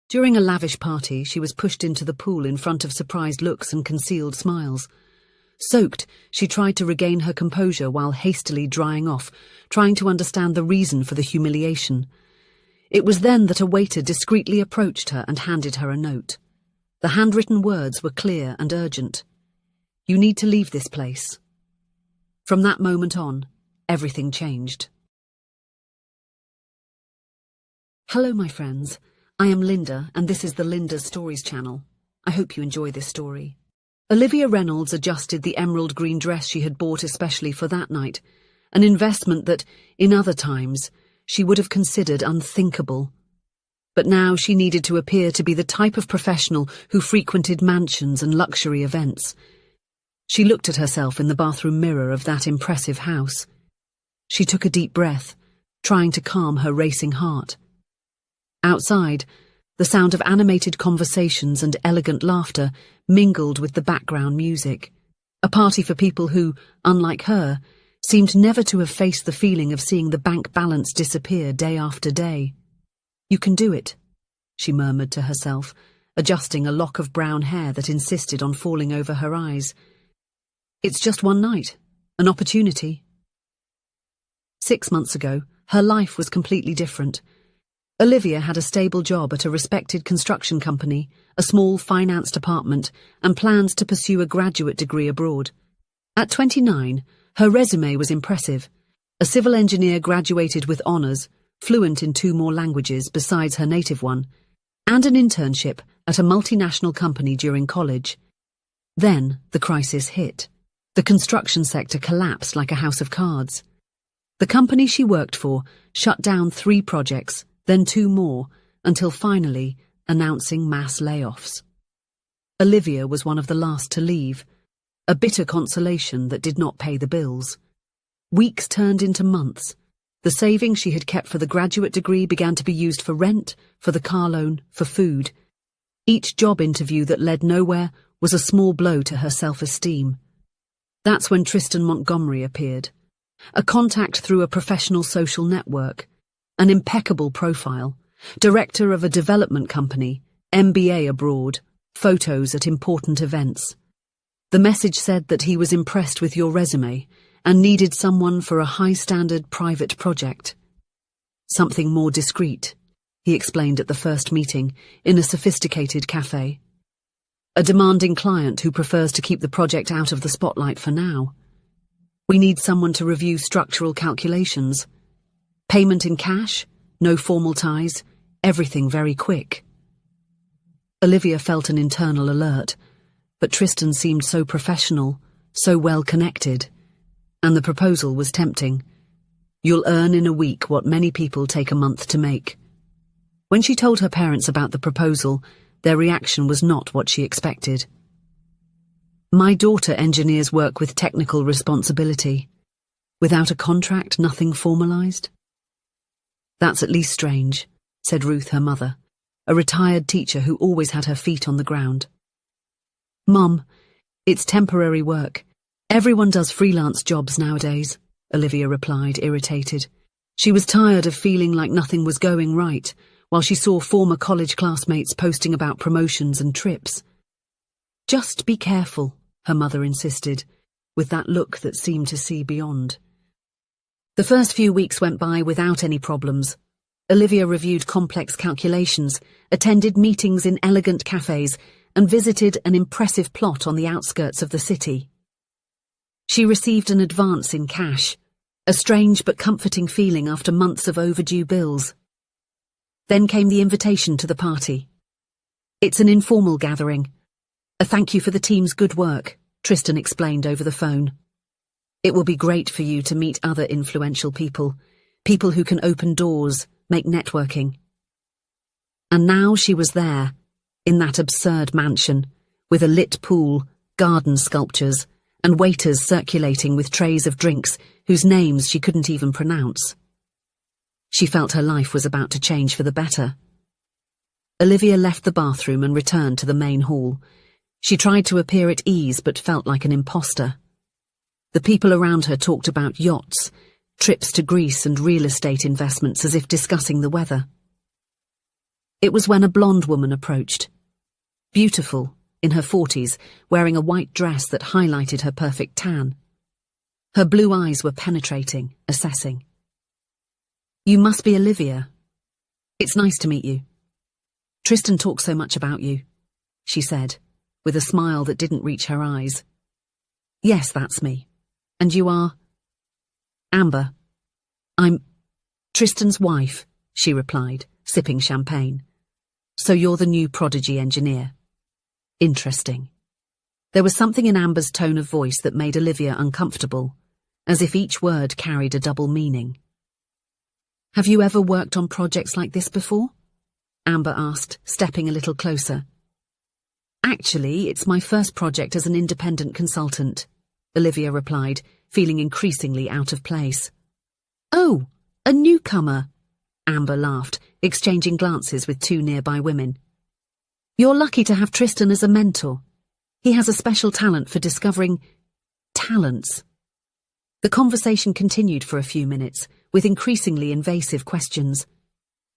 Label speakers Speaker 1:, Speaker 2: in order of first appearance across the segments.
Speaker 1: During a lavish party, she was pushed into the pool in front of surprised looks and concealed smiles. Soaked, she tried to regain her composure while hastily drying off, trying to understand the reason for the humiliation. It was then that a waiter discreetly approached her and handed her a note. The handwritten words were clear and urgent. "You need to leave this place." From that moment on, everything changed. Hello, my friends. I am Linda, and this is the Linda's Stories channel. I hope you enjoy this story. Olivia Reynolds adjusted the emerald green dress she had bought especially for that night, an investment that, in other times, she would have considered unthinkable. But now she needed to appear to be the type of professional who frequented mansions and luxury events. She looked at herself in the bathroom mirror of that impressive house. She took a deep breath, trying to calm her racing heart. Outside, the sound of animated conversations and elegant laughter mingled with the background music. A party for people who, unlike her, seemed never to have faced the feeling of seeing the bank balance disappear day after day. "You can do it," she murmured to herself, adjusting a lock of brown hair that insisted on falling over her eyes. "It's just one night, an opportunity." 6 months ago, her life was completely different. Olivia had a stable job at a respected construction company, a small financed apartment, and plans to pursue a graduate degree abroad. At 29, her resume was impressive. A civil engineer graduated with honours, fluent in 2 more languages besides her native one, and an internship at a multinational company during college. Then the crisis hit. The construction sector collapsed like a house of cards. The company she worked for shut down 3 projects, then 2 more, until finally announcing mass layoffs. Olivia was one of the last to leave, a bitter consolation that did not pay the bills. Weeks turned into months. The savings she had kept for the graduate degree began to be used for rent, for the car loan, for food. Each job interview that led nowhere was a small blow to her self-esteem. That's when Tristan Montgomery appeared, a contact through a professional social network. An impeccable profile, director of a development company, MBA abroad, photos at important events. The message said that he was impressed with your resume and needed someone for a high-standard private project. "Something more discreet," he explained at the first meeting, in a sophisticated cafe. "A demanding client who prefers to keep the project out of the spotlight for now. We need someone to review structural calculations. Payment in cash, no formal ties, everything very quick." Olivia felt an internal alert, but Tristan seemed so professional, so well connected, and the proposal was tempting. "You'll earn in a week what many people take a month to make." When she told her parents about the proposal, their reaction was not what she expected. "My daughter engineers work with technical responsibility. Without a contract, nothing formalized?" "That's at least strange," said Ruth, her mother, a retired teacher who always had her feet on the ground. "Mum, it's temporary work. Everyone does freelance jobs nowadays," Olivia replied, irritated. She was tired of feeling like nothing was going right, while she saw former college classmates posting about promotions and trips. "Just be careful," her mother insisted, with that look that seemed to see beyond. The first few weeks went by without any problems. Olivia reviewed complex calculations, attended meetings in elegant cafes, and visited an impressive plot on the outskirts of the city. She received an advance in cash, a strange but comforting feeling after months of overdue bills. Then came the invitation to the party. "It's an informal gathering. A thank you for the team's good work," Tristan explained over the phone. "It will be great for you to meet other influential people, people who can open doors, make networking." And now she was there, in that absurd mansion, with a lit pool, garden sculptures, and waiters circulating with trays of drinks whose names she couldn't even pronounce. She felt her life was about to change for the better. Olivia left the bathroom and returned to the main hall. She tried to appear at ease but felt like an imposter. The people around her talked about yachts, trips to Greece and real estate investments as if discussing the weather. It was when a blonde woman approached. Beautiful, in her 40s, wearing a white dress that highlighted her perfect tan. Her blue eyes were penetrating, assessing. "You must be Olivia. It's nice to meet you. Tristan talks so much about you," she said, with a smile that didn't reach her eyes. "Yes, that's me. And you are?" "Amber. I'm Tristan's wife," she replied, sipping champagne. "So you're the new prodigy engineer. Interesting." There was something in Amber's tone of voice that made Olivia uncomfortable, as if each word carried a double meaning. "Have you ever worked on projects like this before?" Amber asked, stepping a little closer. "Actually, it's my first project as an independent consultant," Olivia replied, feeling increasingly out of place. "Oh, a newcomer," Amber laughed, exchanging glances with two nearby women. "You're lucky to have Tristan as a mentor. He has a special talent for discovering talents." The conversation continued for a few minutes, with increasingly invasive questions.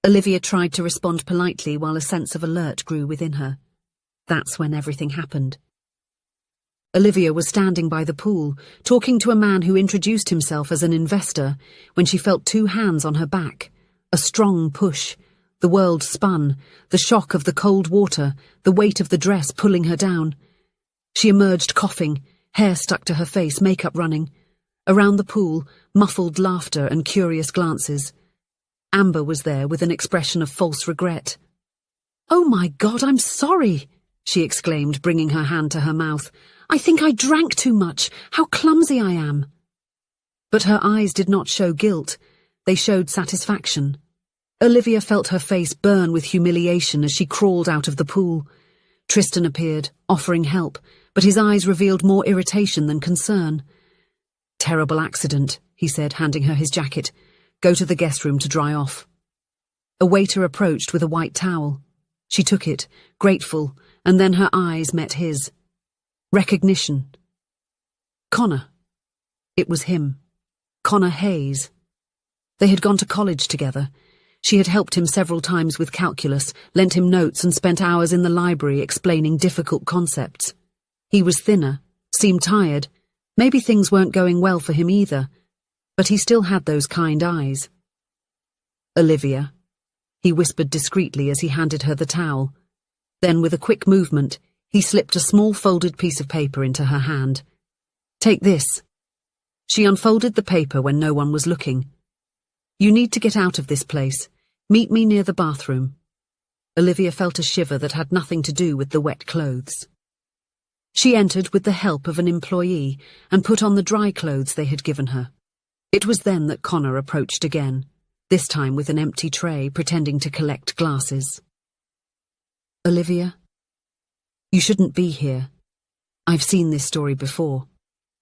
Speaker 1: Olivia tried to respond politely while a sense of alert grew within her. That's when everything happened. Olivia was standing by the pool, talking to a man who introduced himself as an investor, when she felt two hands on her back. A strong push. The world spun, the shock of the cold water, the weight of the dress pulling her down. She emerged coughing, hair stuck to her face, makeup running. Around the pool, muffled laughter and curious glances. Amber was there with an expression of false regret. "Oh my God, I'm sorry," she exclaimed, bringing her hand to her mouth. "I think I drank too much. How clumsy I am." But her eyes did not show guilt. They showed satisfaction. Olivia felt her face burn with humiliation as she crawled out of the pool. Tristan appeared, offering help, but his eyes revealed more irritation than concern. "Terrible accident," he said, handing her his jacket. "Go to the guest room to dry off." A waiter approached with a white towel. She took it, grateful, and then her eyes met his. Recognition. Connor. It was him. Connor Hayes. They had gone to college together. She had helped him several times with calculus, lent him notes and spent hours in the library explaining difficult concepts. He was thinner, seemed tired. Maybe things weren't going well for him either, but he still had those kind eyes. "Olivia," he whispered discreetly as he handed her the towel. Then, with a quick movement, he slipped a small folded piece of paper into her hand. "Take this." She unfolded the paper when no one was looking. "You need to get out of this place. Meet me near the bathroom." Olivia felt a shiver that had nothing to do with the wet clothes. She entered with the help of an employee and put on the dry clothes they had given her. It was then that Connor approached again, this time with an empty tray, pretending to collect glasses. "Olivia, you shouldn't be here. I've seen this story before,"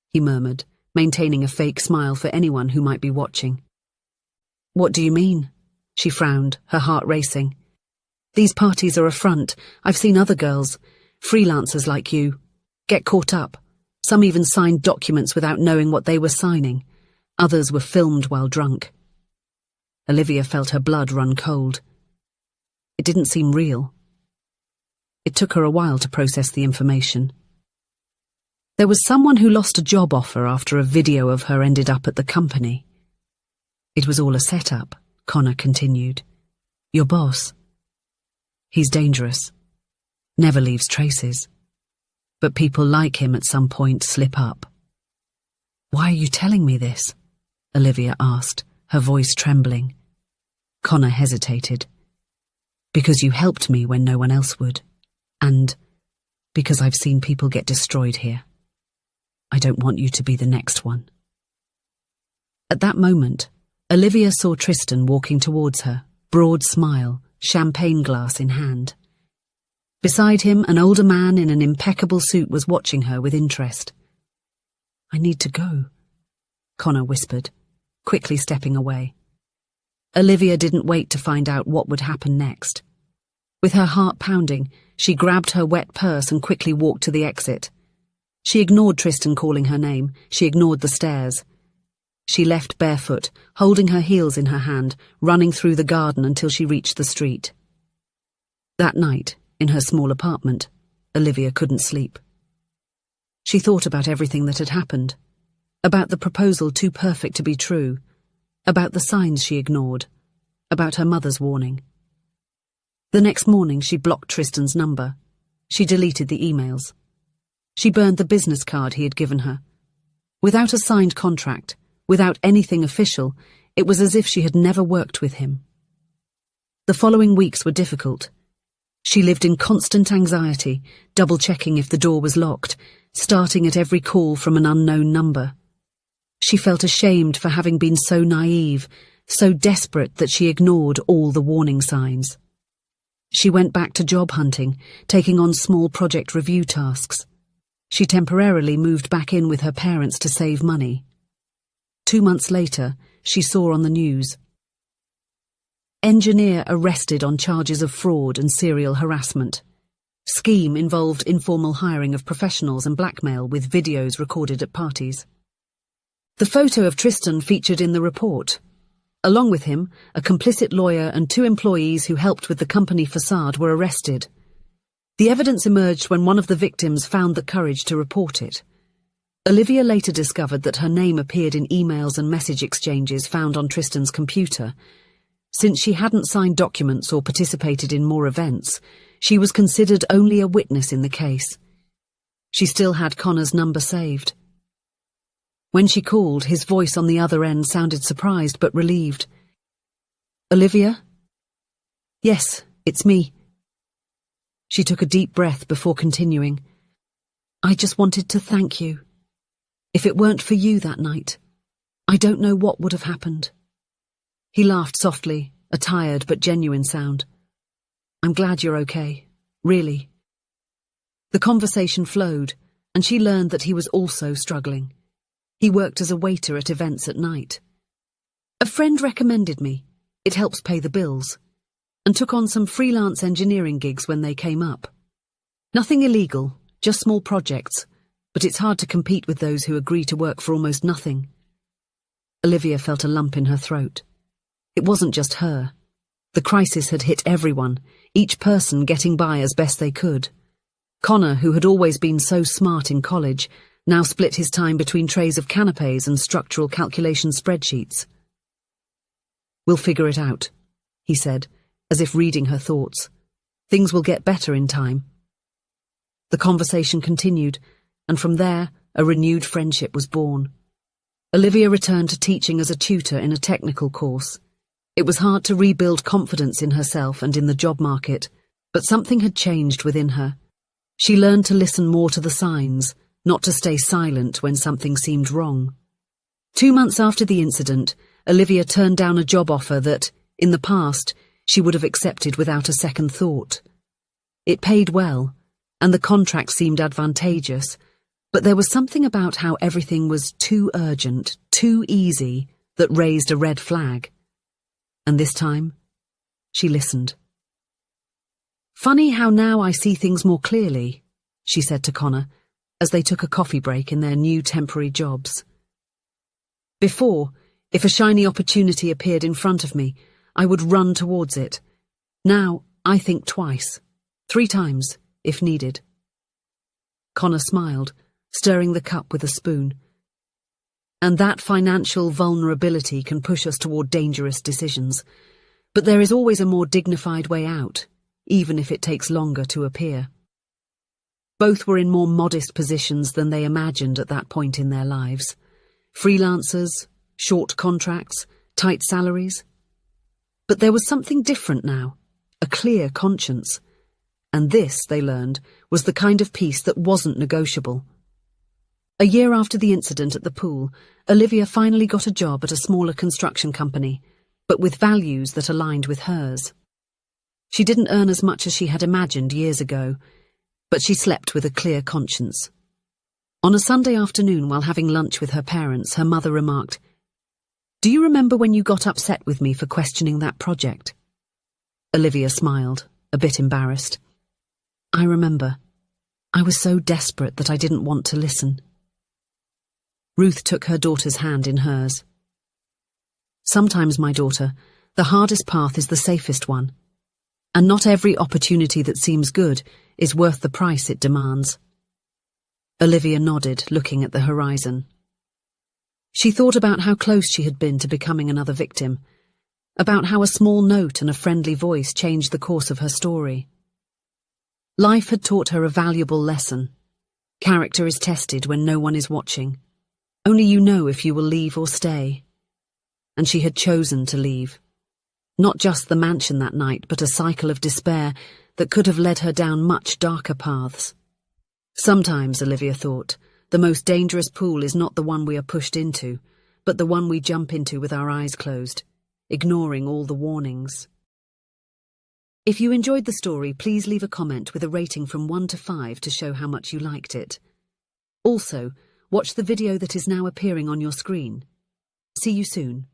Speaker 1: he murmured, maintaining a fake smile for anyone who might be watching. "What do you mean?" She frowned, her heart racing. "These parties are a front. I've seen other girls, freelancers like you, get caught up. Some even signed documents without knowing what they were signing. Others were filmed while drunk." Olivia felt her blood run cold. It didn't seem real. It took her a while to process the information. There was someone who lost a job offer after a video of her ended up at the company. "It was all a setup," Connor continued. "Your boss. He's dangerous. Never leaves traces. But people like him at some point slip up." "Why are you telling me this?" Olivia asked, her voice trembling. Connor hesitated. "Because you helped me when no one else would. And because I've seen people get destroyed here. I don't want you to be the next one." At that moment, Olivia saw Tristan walking towards her, broad smile, champagne glass in hand. Beside him, an older man in an impeccable suit was watching her with interest. "I need to go," Connor whispered, quickly stepping away. Olivia didn't wait to find out what would happen next. With her heart pounding, she grabbed her wet purse and quickly walked to the exit. She ignored Tristan calling her name. She ignored the stares. She left barefoot, holding her heels in her hand, running through the garden until she reached the street. That night, in her small apartment, Olivia couldn't sleep. She thought about everything that had happened, about the proposal too perfect to be true, about the signs she ignored, about her mother's warning. The next morning she blocked Tristan's number. She deleted the emails. She burned the business card he had given her. Without a signed contract, without anything official, it was as if she had never worked with him. The following weeks were difficult. She lived in constant anxiety, double-checking if the door was locked, starting at every call from an unknown number. She felt ashamed for having been so naive, so desperate that she ignored all the warning signs. She went back to job hunting, taking on small project review tasks. She temporarily moved back in with her parents to save money. 2 months later, she saw on the news, engineer arrested on charges of fraud and serial harassment. Scheme involved informal hiring of professionals and blackmail with videos recorded at parties. The photo of Tristan featured in the report. Along with him, a complicit lawyer and 2 employees who helped with the company facade were arrested. The evidence emerged when one of the victims found the courage to report it. Olivia later discovered that her name appeared in emails and message exchanges found on Tristan's computer. Since she hadn't signed documents or participated in more events, she was considered only a witness in the case. She still had Connor's number saved. When she called, his voice on the other end sounded surprised but relieved. Olivia? Yes, it's me. She took a deep breath before continuing. I just wanted to thank you. If it weren't for you that night, I don't know what would have happened. He laughed softly, a tired but genuine sound. I'm glad you're okay, really. The conversation flowed, and she learned that he was also struggling. He worked as a waiter at events at night. A friend recommended me. It helps pay the bills. And took on some freelance engineering gigs when they came up. Nothing illegal, just small projects, but it's hard to compete with those who agree to work for almost nothing. Olivia felt a lump in her throat. It wasn't just her. The crisis had hit everyone, each person getting by as best they could. Connor, who had always been so smart in college, now split his time between trays of canapes and structural calculation spreadsheets. We'll figure it out, he said, as if reading her thoughts. Things will get better in time. The conversation continued, and from there, a renewed friendship was born. Olivia returned to teaching as a tutor in a technical course. It was hard to rebuild confidence in herself and in the job market, but something had changed within her. She learned to listen more to the signs, not to stay silent when something seemed wrong. 2 months after the incident, Olivia turned down a job offer that, in the past, she would have accepted without a second thought. It paid well, and the contract seemed advantageous, but there was something about how everything was too urgent, too easy, that raised a red flag. And this time, she listened. Funny how now I see things more clearly, she said to Connor, as they took a coffee break in their new temporary jobs. Before, if a shiny opportunity appeared in front of me, I would run towards it. Now, I think twice, 3 times, if needed. Connor smiled, stirring the cup with a spoon. And that financial vulnerability can push us toward dangerous decisions. But there is always a more dignified way out, even if it takes longer to appear. Both were in more modest positions than they imagined at that point in their lives. Freelancers, short contracts, tight salaries. But there was something different now, a clear conscience. And this, they learned, was the kind of peace that wasn't negotiable. A year after the incident at the pool, Olivia finally got a job at a smaller construction company, but with values that aligned with hers. She didn't earn as much as she had imagined years ago, but she slept with a clear conscience. On a Sunday afternoon while having lunch with her parents, her mother remarked, "Do you remember when you got upset with me for questioning that project?" Olivia smiled, a bit embarrassed. "I remember. I was so desperate that I didn't want to listen." Ruth took her daughter's hand in hers. "Sometimes, my daughter, the hardest path is the safest one. And not every opportunity that seems good is worth the price it demands. Olivia nodded, looking at the horizon. She thought about how close she had been to becoming another victim, about how a small note and a friendly voice changed the course of her story. Life had taught her a valuable lesson. Character is tested when no one is watching. Only you know if you will leave or stay. And she had chosen to leave. Not just the mansion that night, but a cycle of despair that could have led her down much darker paths. Sometimes, Olivia thought, the most dangerous pool is not the one we are pushed into, but the one we jump into with our eyes closed, ignoring all the warnings. If you enjoyed the story, please leave a comment with a rating from 1 to 5 to show how much you liked it. Also, watch the video that is now appearing on your screen. See you soon.